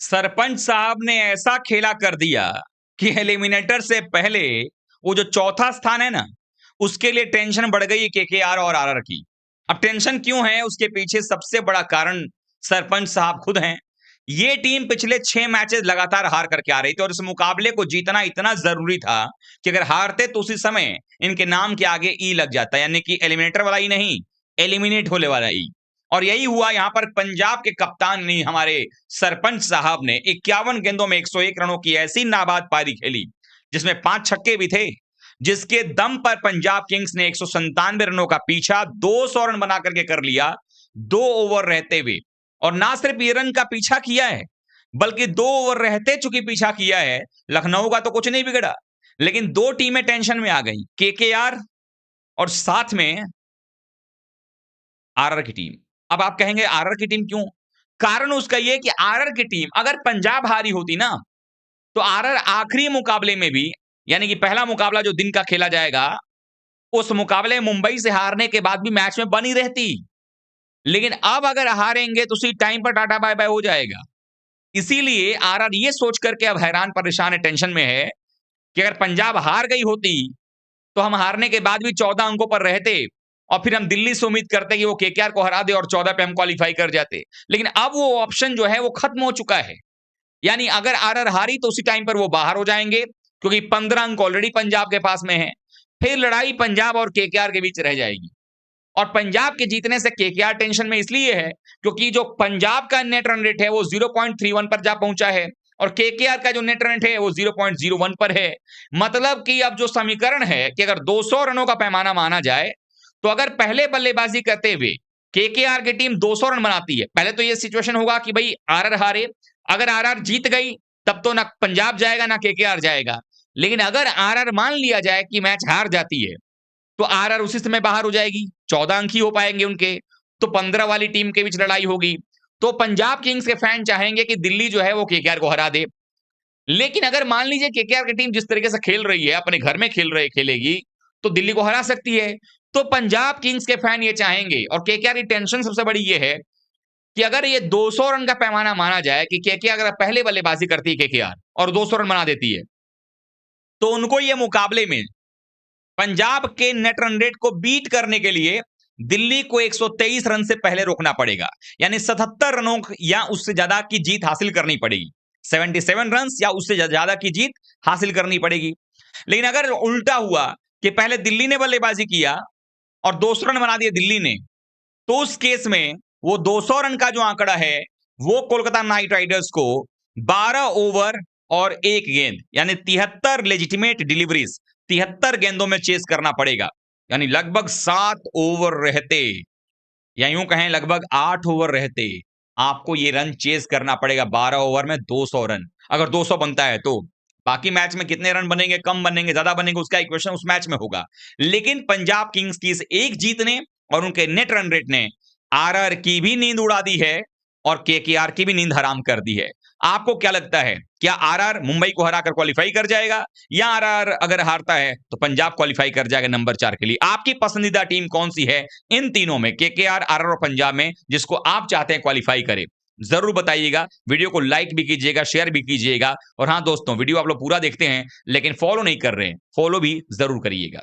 सरपंच साहब ने ऐसा खेला कर दिया कि एलिमिनेटर से पहले वो जो चौथा स्थान है ना, उसके लिए टेंशन बढ़ गई केकेआर और आरआर की। अब टेंशन क्यों है, उसके पीछे सबसे बड़ा कारण सरपंच साहब खुद हैं। ये टीम पिछले 6 मैचेस लगातार हार करके आ रही थी और इस मुकाबले को जीतना इतना जरूरी था कि अगर हारते तो उसी समय इनके नाम के आगे ई लग जाता, यानी कि एलिमिनेटर वाला ई नहीं, एलिमिनेट होने वाला ई। और यही हुआ यहां पर पंजाब के कप्तान नहीं, हमारे सरपंच साहब ने 51 गेंदों में 101 रनों की ऐसी नाबाद पारी खेली जिसमें 5 छक्के भी थे, जिसके दम पर पंजाब किंग्स ने 197 रनों का पीछा 200 रन बना करके कर लिया 2 ओवर रहते हुए। और ना सिर्फ ये रन का पीछा किया है, बल्कि 2 ओवर रहते चूंकि पीछा किया है, लखनऊ का तो कुछ नहीं बिगड़ा, लेकिन 2 टीमें टेंशन में आ गई, केकेआर और साथ में आरआर की टीम। अब आप कहेंगे आरआर की टीम क्यों? कारण उसका यह कि आरआर की टीम अगर पंजाब हारी होती ना, तो आरआर आखिरी मुकाबले में भी, यानी कि पहला मुकाबला जो दिन का खेला जाएगा, उस मुकाबले मुंबई से हारने के बाद भी मैच में बनी रहती। लेकिन अब अगर हारेंगे तो उसी टाइम पर टाटा बाय बाय हो जाएगा। इसीलिए आरआर ये सोच करके अब हैरान परेशान है, टेंशन में है कि अगर पंजाब हार गई होती तो हम हारने के बाद भी 14 अंकों पर रहते और फिर हम दिल्ली से उम्मीद करते कि वो केकेआर को हरा दे और 14 पे हम क्वालिफाई कर जाते। लेकिन अब वो ऑप्शन जो है वो खत्म हो चुका है। यानी अगर आरआर हारी तो उसी टाइम पर वो बाहर हो जाएंगे, क्योंकि 15 अंक ऑलरेडी पंजाब के पास में है। फिर लड़ाई पंजाब और केकेआर के बीच रह जाएगी। और पंजाब के जीतने से केकेआर टेंशन में इसलिए है क्योंकि जो पंजाब का नेट रन रेट है वो 0.31 पर जा पहुंचा है और केकेआर का जो नेट रन रेट है वो 0.01 पर है। मतलब कि अब जो समीकरण है कि अगर 200 रनों का पैमाना माना जाए, तो अगर पहले बल्लेबाजी करते हुए केकेआर की टीम 200 रन बनाती है, पहले तो ये सिचुएशन होगा कि भाई आरआर हारे, अगर आरआर जीत गई तब तो ना पंजाब जाएगा ना केकेआर जाएगा। लेकिन अगर आरआर मान लिया जाए कि मैच हार जाती है, तो आरआर उसी समय बाहर हो जाएगी, 14 अंक ही हो पाएंगे उनके, तो 15 वाली टीम के बीच लड़ाई होगी। तो पंजाब किंग्स के फैन चाहेंगे कि दिल्ली जो है वो केकेआर को हरा दे। लेकिन अगर मान लीजिए केकेआर की टीम जिस तरीके से खेल रही है, अपने घर में खेलेगी, तो दिल्ली को हरा सकती है। तो पंजाब किंग्स के फैन ये चाहेंगे, और केकेआर की टेंशन सबसे बड़ी ये है कि अगर ये 200 रन का पैमाना माना जाए कि केकेआर अगर पहले बल्लेबाजी करती है केकेआर और 200 रन बना देती है, तो उनको ये मुकाबले में पंजाब के नेट रन रेट को बीट करने के लिए दिल्ली को 123 रन से पहले रोकना पड़ेगा, यानी 77 रनों या उससे ज्यादा की जीत हासिल करनी पड़ेगी। 77 रन या उससे ज्यादा की जीत हासिल करनी पड़ेगी। लेकिन अगर उल्टा हुआ कि पहले दिल्ली ने बल्लेबाजी किया और 200 रन बना दिए दिल्ली ने, तो उस केस में वो 200 रन का जो आंकड़ा है वो कोलकाता नाइट राइडर्स को 12 ओवर और 1 गेंद, यानी 73 लेजिटिमेट डिलीवरीज, 73 गेंदों में चेस करना पड़ेगा। यानी लगभग 7 ओवर रहते, या यूं कहें लगभग 8 ओवर रहते, आपको ये रन चेस करना पड़ेगा 12 ओवर में 200 रन। अगर 200 बनता है तो बाकी मैच में कितने रन बनेंगे, कम बनेंगे, ज्यादा बनेंगे, उसका इक्वेशन उस मैच में होगा। लेकिन पंजाब किंग्स की इस एक जीत ने और उनके नेट रन रेट ने आरआर की भी नींद उड़ा दी है और केकेआर की भी नींद हराम कर दी है। आपको क्या लगता है, क्या आरआर मुंबई को हराकर क्वालिफाई कर जाएगा, या आरआर अगर हारता है तो पंजाब क्वालिफाई कर जाएगा नंबर 4 के लिए? आपकी पसंदीदा टीम कौन सी है इन तीनों में, केकेआर, आरआर और पंजाब में, जिसको आप चाहते हैं क्वालिफाई करे? जरूर बताइएगा। वीडियो को लाइक भी कीजिएगा, शेयर भी कीजिएगा। और हाँ दोस्तों, वीडियो आप लोग पूरा देखते हैं लेकिन फॉलो नहीं कर रहे हैं, फॉलो भी जरूर करिएगा।